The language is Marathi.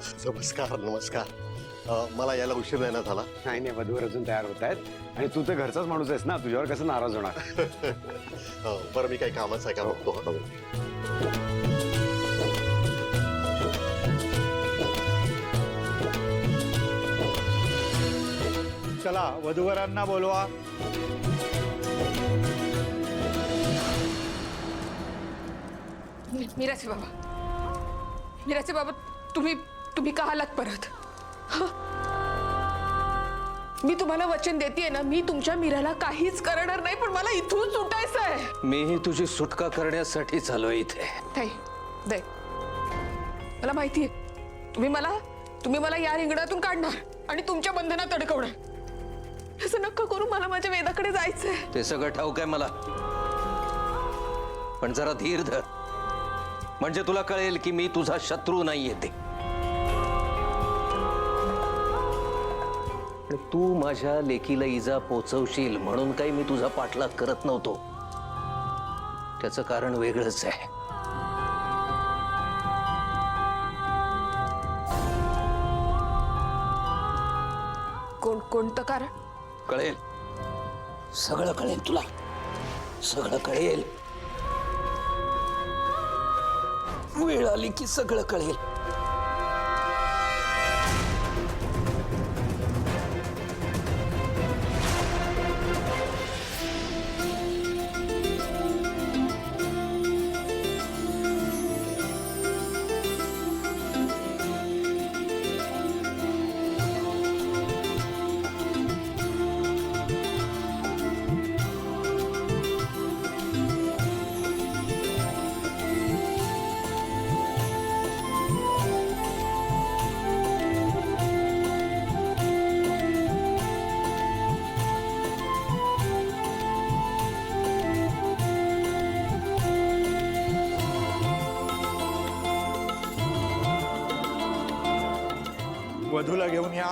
नमस्कार नमस्कार. मला यायला उशीर नाही ना झाला? नाही नाही, वधूवर अजून तयार होत आहेत आणि तू तर घरचाच माणूस आहेस ना, तुझ्यावर कसं नाराज होणार. बरं मी काही कामाचं आहे का बघतो. चला वधूवरांना बोलवा. मीराचे बाबा तुम्ही का आलात परत? मी तुम्हाला वचन देतेय ना, मी तुमच्या मीराला काहीच करणार नाही, पण मला इथून सुटायचं आहे. मीही तुझी सुटका करण्यासाठी चालू इथे. नाही मला माहितीये तुम्ही मला या रिंगणातून काढणार आणि तुमच्या बंधनात अडकवणार. असं नक्का करू, मला माझ्या वेदाकडे जायचंय. ते सगळं ठाऊक आहे मला, पण जरा धीर धर, म्हणजे तुला कळेल की मी तुझा शत्रू नाहीये ते. तू माझ्या लेकीला इजा पोचवशील म्हणून काही मी तुझा पाठलाग करत नव्हतो. त्याचं कारण वेगळंच आहे. कोणतं कारण? कळेल, सगळं कळेल तुला, सगळं कळेल. वेळ आली की सगळं कळेल. वधूला घेऊन या.